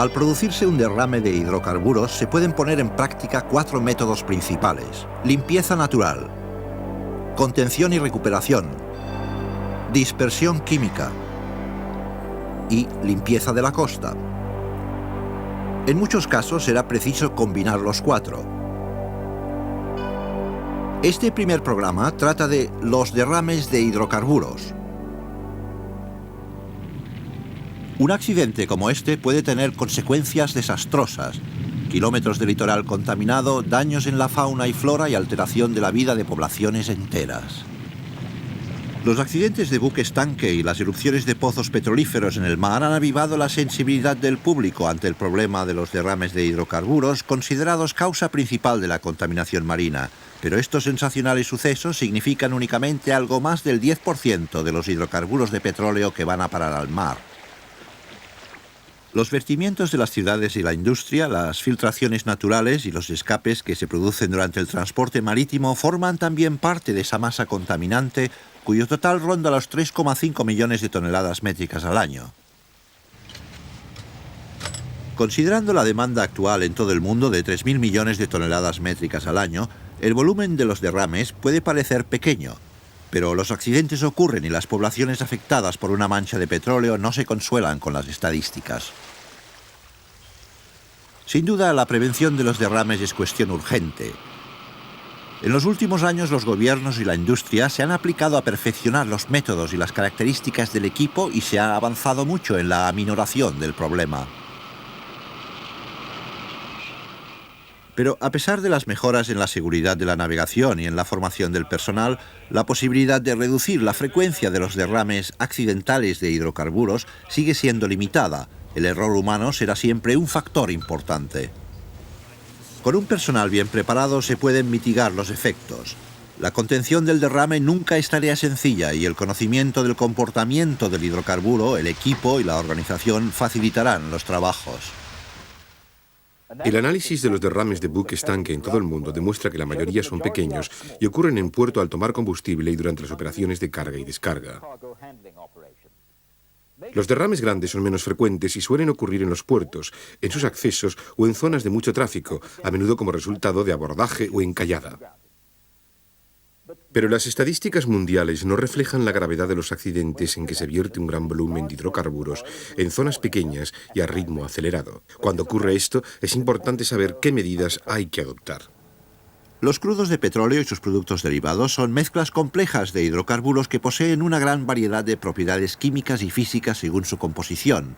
Al producirse un derrame de hidrocarburos, se pueden poner en práctica 4 métodos principales: limpieza natural, contención y recuperación, dispersión química y limpieza de la costa. En muchos casos será preciso combinar los 4. Este primer programa trata de los derrames de hidrocarburos. Un accidente como este puede tener consecuencias desastrosas: kilómetros de litoral contaminado, daños en la fauna y flora y alteración de la vida de poblaciones enteras. Los accidentes de buques tanque y las erupciones de pozos petrolíferos en el mar han avivado la sensibilidad del público ante el problema de los derrames de hidrocarburos, considerados causa principal de la contaminación marina. Pero estos sensacionales sucesos significan únicamente algo más del 10% de los hidrocarburos de petróleo que van a parar al mar. Los vertimientos de las ciudades y la industria, las filtraciones naturales y los escapes que se producen durante el transporte marítimo forman también parte de esa masa contaminante, cuyo total ronda los 3,5 millones de toneladas métricas al año. Considerando la demanda actual en todo el mundo de 3.000 millones de toneladas métricas al año, el volumen de los derrames puede parecer pequeño, pero los accidentes ocurren y las poblaciones afectadas por una mancha de petróleo no se consuelan con las estadísticas. Sin duda, la prevención de los derrames es cuestión urgente. En los últimos años, los gobiernos y la industria se han aplicado a perfeccionar los métodos y las características del equipo y se ha avanzado mucho en la aminoración del problema. Pero a pesar de las mejoras en la seguridad de la navegación y en la formación del personal, la posibilidad de reducir la frecuencia de los derrames accidentales de hidrocarburos sigue siendo limitada. El error humano será siempre un factor importante. Con un personal bien preparado se pueden mitigar los efectos. La contención del derrame nunca es tarea sencilla y el conocimiento del comportamiento del hidrocarburo, el equipo y la organización facilitarán los trabajos. El análisis de los derrames de buques tanque en todo el mundo demuestra que la mayoría son pequeños y ocurren en puerto al tomar combustible y durante las operaciones de carga y descarga. Los derrames grandes son menos frecuentes y suelen ocurrir en los puertos, en sus accesos o en zonas de mucho tráfico, a menudo como resultado de abordaje o encallada. Pero las estadísticas mundiales no reflejan la gravedad de los accidentes en que se vierte un gran volumen de hidrocarburos en zonas pequeñas y a ritmo acelerado. Cuando ocurre esto, es importante saber qué medidas hay que adoptar. Los crudos de petróleo y sus productos derivados son mezclas complejas de hidrocarburos que poseen una gran variedad de propiedades químicas y físicas según su composición.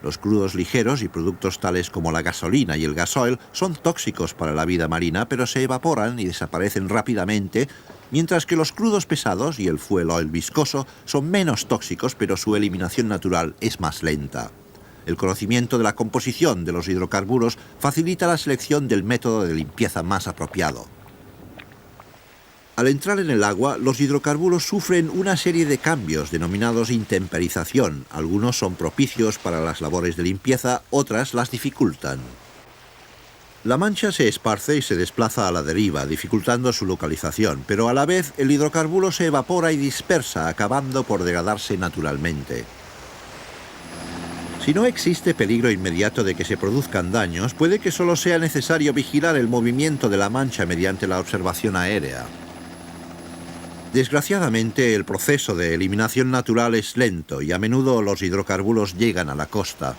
Los crudos ligeros y productos tales como la gasolina y el gasoil son tóxicos para la vida marina, pero se evaporan y desaparecen rápidamente, mientras que los crudos pesados y el fuel oil viscoso son menos tóxicos, pero su eliminación natural es más lenta. El conocimiento de la composición de los hidrocarburos facilita la selección del método de limpieza más apropiado. Al entrar en el agua, los hidrocarburos sufren una serie de cambios denominados intemperización. Algunos son propicios para las labores de limpieza, otras las dificultan. La mancha se esparce y se desplaza a la deriva, dificultando su localización, pero a la vez el hidrocarburo se evapora y dispersa, acabando por degradarse naturalmente. Si no existe peligro inmediato de que se produzcan daños, puede que solo sea necesario vigilar el movimiento de la mancha mediante la observación aérea. Desgraciadamente, el proceso de eliminación natural es lento y a menudo los hidrocarburos llegan a la costa.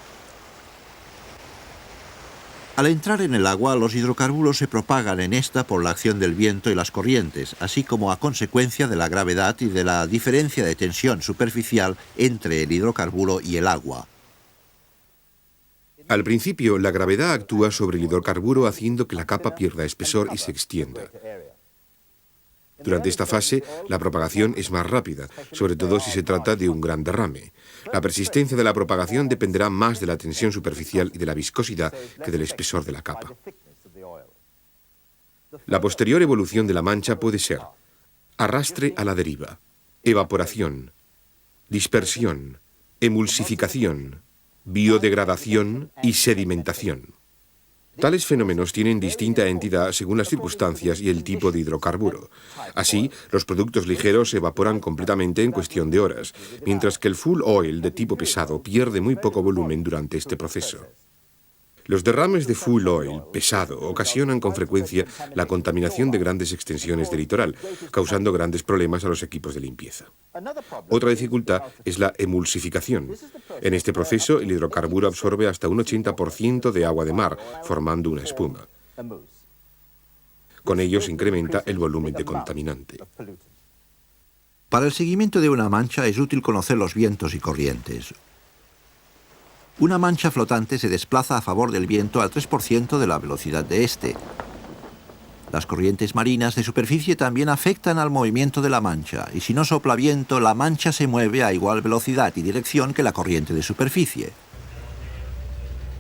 Al entrar en el agua, los hidrocarburos se propagan en esta por la acción del viento y las corrientes, así como a consecuencia de la gravedad y de la diferencia de tensión superficial entre el hidrocarburo y el agua. Al principio, la gravedad actúa sobre el hidrocarburo haciendo que la capa pierda espesor y se extienda. Durante esta fase, la propagación es más rápida, sobre todo si se trata de un gran derrame. La persistencia de la propagación dependerá más de la tensión superficial y de la viscosidad que del espesor de la capa. La posterior evolución de la mancha puede ser arrastre a la deriva, evaporación, dispersión, emulsificación, biodegradación y sedimentación. Tales fenómenos tienen distinta entidad según las circunstancias y el tipo de hidrocarburo. Así, los productos ligeros se evaporan completamente en cuestión de horas, mientras que el fuel oil de tipo pesado pierde muy poco volumen durante este proceso. Los derrames de fuel oil pesado ocasionan con frecuencia la contaminación de grandes extensiones de litoral, causando grandes problemas a los equipos de limpieza. Otra dificultad es la emulsificación. En este proceso, el hidrocarburo absorbe hasta un 80% de agua de mar, formando una espuma. Con ello se incrementa el volumen de contaminante. Para el seguimiento de una mancha es útil conocer los vientos y corrientes. Una mancha flotante se desplaza a favor del viento al 3% de la velocidad de este. Las corrientes marinas de superficie también afectan al movimiento de la mancha, y si no sopla viento, la mancha se mueve a igual velocidad y dirección que la corriente de superficie.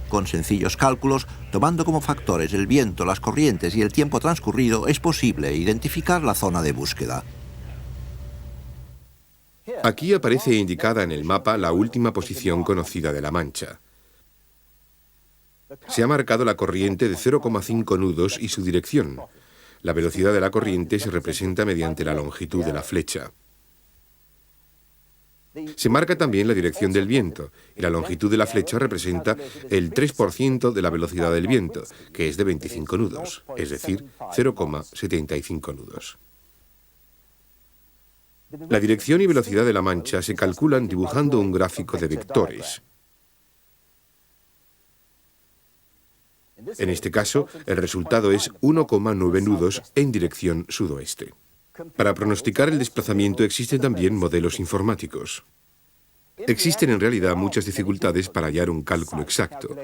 Con sencillos cálculos, tomando como factores el viento, las corrientes y el tiempo transcurrido, es posible identificar la zona de búsqueda. Aquí aparece indicada en el mapa la última posición conocida de la mancha. Se ha marcado la corriente de 0,5 nudos y su dirección. La velocidad de la corriente se representa mediante la longitud de la flecha. Se marca también la dirección del viento, y la longitud de la flecha representa el 3% de la velocidad del viento, que es de 25 nudos, es decir, 0,75 nudos. La dirección y velocidad de la mancha se calculan dibujando un gráfico de vectores. En este caso, el resultado es 1,9 nudos en dirección sudoeste. Para pronosticar el desplazamiento existen también modelos informáticos. Existen en realidad muchas dificultades para hallar un cálculo exacto.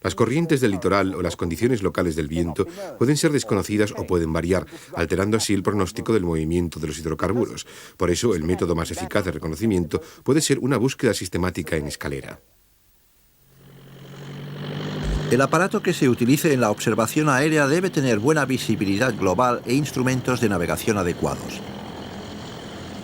Las corrientes del litoral o las condiciones locales del viento pueden ser desconocidas o pueden variar, alterando así el pronóstico del movimiento de los hidrocarburos. Por eso, el método más eficaz de reconocimiento puede ser una búsqueda sistemática en escalera. El aparato que se utilice en la observación aérea debe tener buena visibilidad global e instrumentos de navegación adecuados.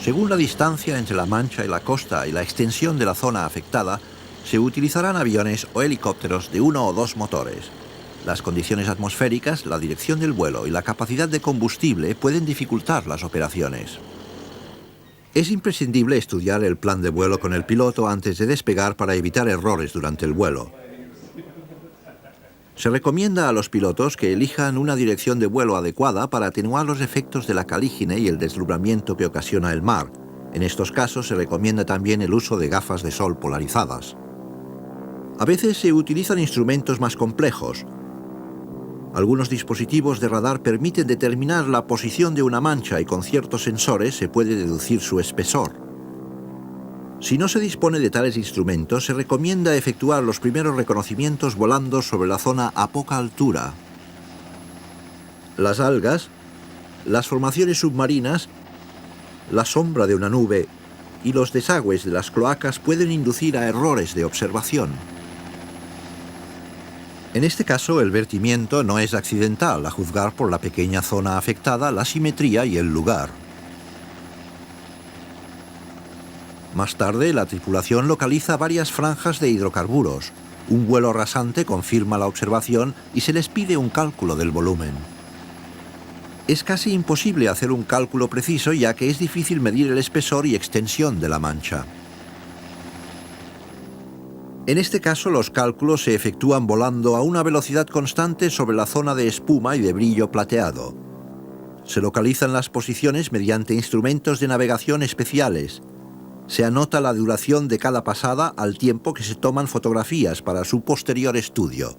Según la distancia entre la mancha y la costa y la extensión de la zona afectada, se utilizarán aviones o helicópteros de 1 o 2 motores. Las condiciones atmosféricas, la dirección del vuelo y la capacidad de combustible pueden dificultar las operaciones. Es imprescindible estudiar el plan de vuelo con el piloto antes de despegar para evitar errores durante el vuelo. Se recomienda a los pilotos que elijan una dirección de vuelo adecuada para atenuar los efectos de la calígine y el deslumbramiento que ocasiona el mar. En estos casos se recomienda también el uso de gafas de sol polarizadas. A veces se utilizan instrumentos más complejos. Algunos dispositivos de radar permiten determinar la posición de una mancha y con ciertos sensores se puede deducir su espesor. Si no se dispone de tales instrumentos, se recomienda efectuar los primeros reconocimientos volando sobre la zona a poca altura. Las algas, las formaciones submarinas, la sombra de una nube y los desagües de las cloacas pueden inducir a errores de observación. En este caso, el vertimiento no es accidental, a juzgar por la pequeña zona afectada, la simetría y el lugar. Más tarde, la tripulación localiza varias franjas de hidrocarburos. Un vuelo rasante confirma la observación y se les pide un cálculo del volumen. Es casi imposible hacer un cálculo preciso, ya que es difícil medir el espesor y extensión de la mancha. En este caso, los cálculos se efectúan volando a una velocidad constante sobre la zona de espuma y de brillo plateado. Se localizan las posiciones mediante instrumentos de navegación especiales. Se anota la duración de cada pasada al tiempo que se toman fotografías para su posterior estudio.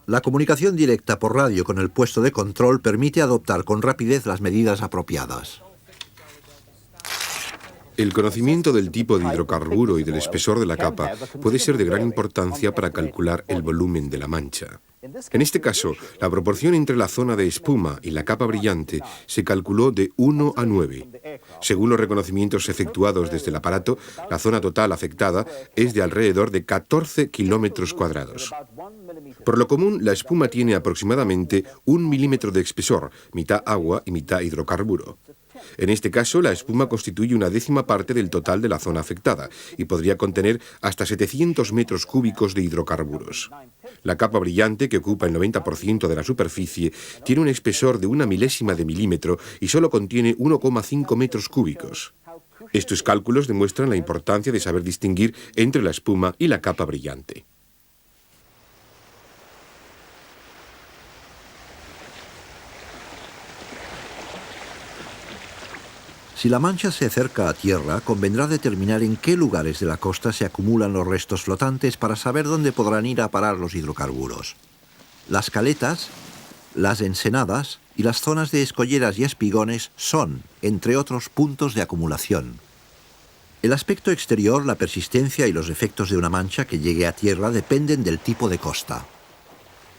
La comunicación directa por radio con el puesto de control permite adoptar con rapidez las medidas apropiadas. El conocimiento del tipo de hidrocarburo y del espesor de la capa puede ser de gran importancia para calcular el volumen de la mancha. En este caso, la proporción entre la zona de espuma y la capa brillante se calculó de 1 a 9. Según los reconocimientos efectuados desde el aparato, la zona total afectada es de alrededor de 14 kilómetros cuadrados. Por lo común, la espuma tiene aproximadamente 1 milímetro de espesor, mitad agua y mitad hidrocarburo. En este caso, la espuma constituye una décima parte del total de la zona afectada y podría contener hasta 700 metros cúbicos de hidrocarburos. La capa brillante, que ocupa el 90% de la superficie, tiene un espesor de 1 milésima de milímetro y solo contiene 1,5 metros cúbicos. Estos cálculos demuestran la importancia de saber distinguir entre la espuma y la capa brillante. Si la mancha se acerca a tierra, convendrá determinar en qué lugares de la costa se acumulan los restos flotantes para saber dónde podrán ir a parar los hidrocarburos. Las caletas, las ensenadas y las zonas de escolleras y espigones son, entre otros, puntos de acumulación. El aspecto exterior, la persistencia y los efectos de una mancha que llegue a tierra dependen del tipo de costa.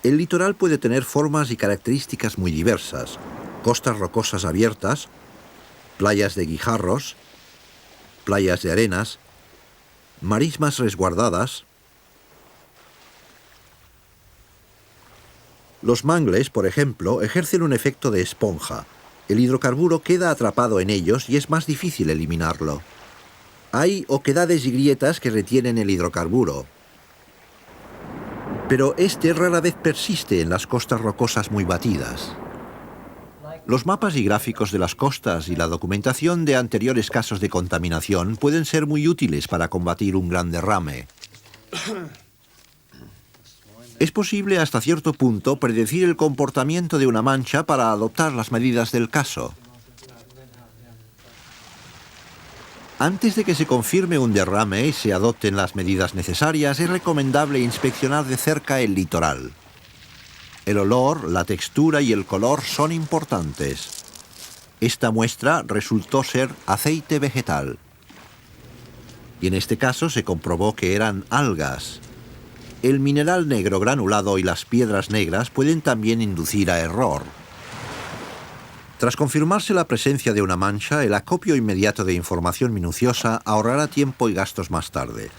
El litoral puede tener formas y características muy diversas: costas rocosas abiertas, playas de guijarros, playas de arenas, marismas resguardadas. Los mangles, por ejemplo, ejercen un efecto de esponja. El hidrocarburo queda atrapado en ellos y es más difícil eliminarlo. Hay oquedades y grietas que retienen el hidrocarburo, pero este rara vez persiste en las costas rocosas muy batidas. Los mapas y gráficos de las costas y la documentación de anteriores casos de contaminación pueden ser muy útiles para combatir un gran derrame. Es posible hasta cierto punto predecir el comportamiento de una mancha para adoptar las medidas del caso. Antes de que se confirme un derrame y se adopten las medidas necesarias, es recomendable inspeccionar de cerca el litoral. El olor, la textura y el color son importantes. Esta muestra resultó ser aceite vegetal. Y en este caso se comprobó que eran algas. El mineral negro granulado y las piedras negras pueden también inducir a error. Tras confirmarse la presencia de una mancha, el acopio inmediato de información minuciosa ahorrará tiempo y gastos más tarde.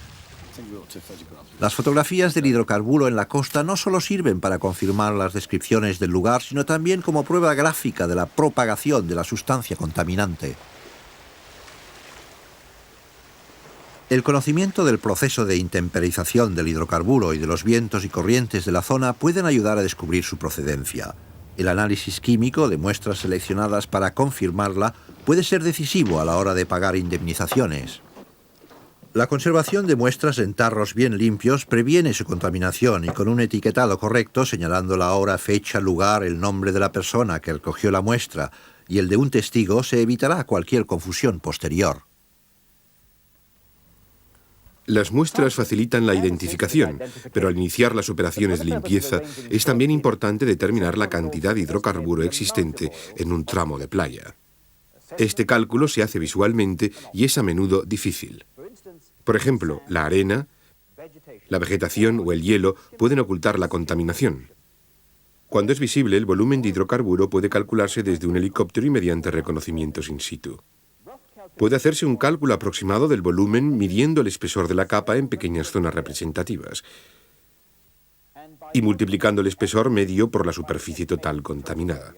Las fotografías del hidrocarburo en la costa no solo sirven para confirmar las descripciones del lugar, sino también como prueba gráfica de la propagación de la sustancia contaminante. El conocimiento del proceso de intemperización del hidrocarburo y de los vientos y corrientes de la zona pueden ayudar a descubrir su procedencia. El análisis químico de muestras seleccionadas para confirmarla puede ser decisivo a la hora de pagar indemnizaciones. La conservación de muestras en tarros bien limpios previene su contaminación y con un etiquetado correcto señalando la hora, fecha, lugar, el nombre de la persona que recogió la muestra y el de un testigo se evitará cualquier confusión posterior. Las muestras facilitan la identificación, pero al iniciar las operaciones de limpieza es también importante determinar la cantidad de hidrocarburo existente en un tramo de playa. Este cálculo se hace visualmente y es a menudo difícil. Por ejemplo, la arena, la vegetación o el hielo pueden ocultar la contaminación. Cuando es visible, el volumen de hidrocarburo puede calcularse desde un helicóptero y mediante reconocimientos in situ. Puede hacerse un cálculo aproximado del volumen midiendo el espesor de la capa en pequeñas zonas representativas y multiplicando el espesor medio por la superficie total contaminada.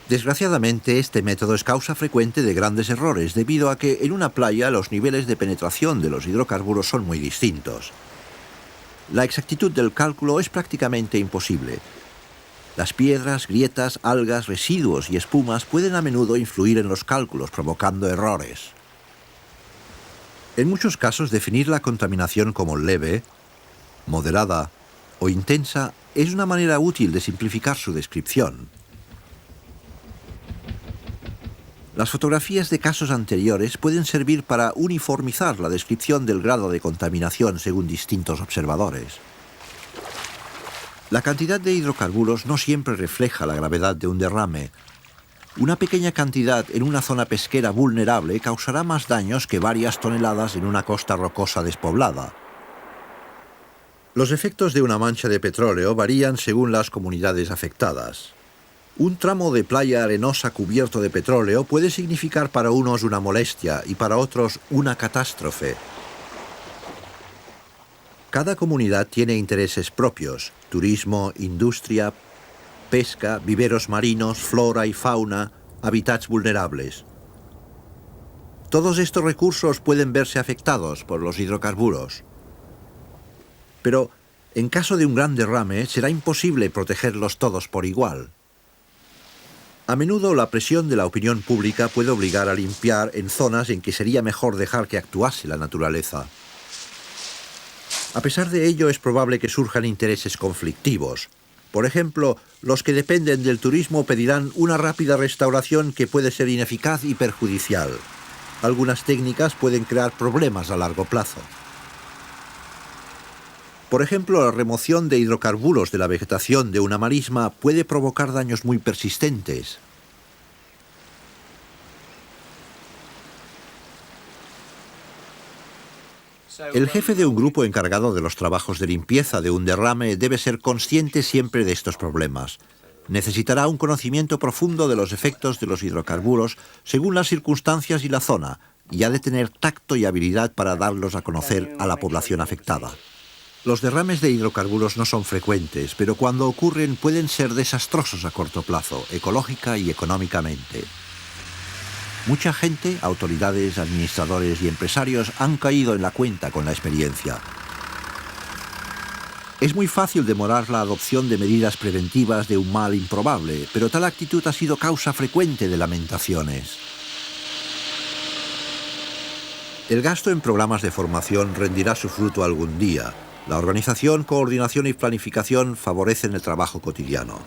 Desgraciadamente, este método es causa frecuente de grandes errores, debido a que en una playa los niveles de penetración de los hidrocarburos son muy distintos. La exactitud del cálculo es prácticamente imposible. Las piedras, grietas, algas, residuos y espumas pueden a menudo influir en los cálculos, provocando errores. En muchos casos, definir la contaminación como leve, moderada o intensa es una manera útil de simplificar su descripción. Las fotografías de casos anteriores pueden servir para uniformizar la descripción del grado de contaminación según distintos observadores. La cantidad de hidrocarburos no siempre refleja la gravedad de un derrame. Una pequeña cantidad en una zona pesquera vulnerable causará más daños que varias toneladas en una costa rocosa despoblada. Los efectos de una mancha de petróleo varían según las comunidades afectadas. Un tramo de playa arenosa cubierto de petróleo puede significar para unos una molestia y para otros una catástrofe. Cada comunidad tiene intereses propios: turismo, industria, pesca, viveros marinos, flora y fauna, hábitats vulnerables. Todos estos recursos pueden verse afectados por los hidrocarburos. Pero, en caso de un gran derrame, será imposible protegerlos todos por igual. A menudo la presión de la opinión pública puede obligar a limpiar en zonas en que sería mejor dejar que actuase la naturaleza. A pesar de ello, es probable que surjan intereses conflictivos. Por ejemplo, los que dependen del turismo pedirán una rápida restauración que puede ser ineficaz y perjudicial. Algunas técnicas pueden crear problemas a largo plazo. Por ejemplo, la remoción de hidrocarburos de la vegetación de una marisma puede provocar daños muy persistentes. El jefe de un grupo encargado de los trabajos de limpieza de un derrame debe ser consciente siempre de estos problemas. Necesitará un conocimiento profundo de los efectos de los hidrocarburos según las circunstancias y la zona, y ha de tener tacto y habilidad para darlos a conocer a la población afectada. Los derrames de hidrocarburos no son frecuentes, pero cuando ocurren pueden ser desastrosos a corto plazo, ecológica y económicamente. Mucha gente, autoridades, administradores y empresarios han caído en la cuenta con la experiencia. Es muy fácil demorar la adopción de medidas preventivas de un mal improbable, pero tal actitud ha sido causa frecuente de lamentaciones. El gasto en programas de formación rendirá su fruto algún día. La organización, coordinación y planificación favorecen el trabajo cotidiano.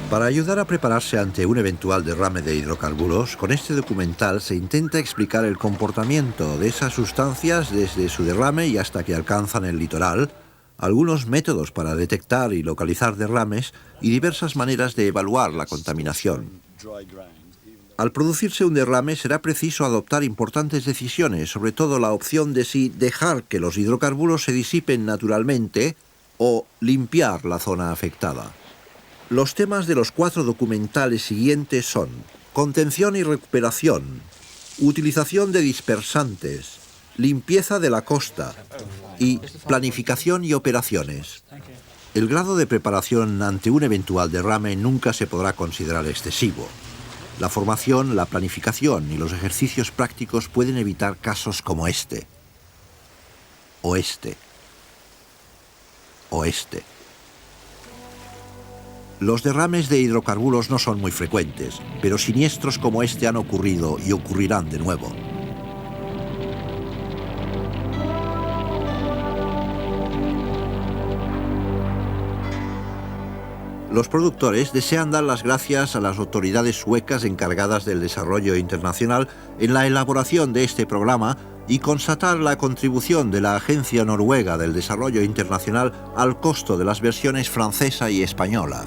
Para ayudar a prepararse ante un eventual derrame de hidrocarburos, con este documental se intenta explicar el comportamiento de esas sustancias desde su derrame y hasta que alcanzan el litoral, algunos métodos para detectar y localizar derrames y diversas maneras de evaluar la contaminación. Al producirse un derrame será preciso adoptar importantes decisiones, sobre todo la opción de si dejar que los hidrocarburos se disipen naturalmente o limpiar la zona afectada. Los temas de los 4 documentales siguientes son contención y recuperación, utilización de dispersantes, limpieza de la costa y planificación y operaciones. El grado de preparación ante un eventual derrame nunca se podrá considerar excesivo. La formación, la planificación y los ejercicios prácticos pueden evitar casos como este, o este, o este. Los derrames de hidrocarburos no son muy frecuentes, pero siniestros como este han ocurrido y ocurrirán de nuevo. Los productores desean dar las gracias a las autoridades suecas encargadas del desarrollo internacional en la elaboración de este programa y constatar la contribución de la Agencia Noruega del Desarrollo Internacional al costo de las versiones francesa y española.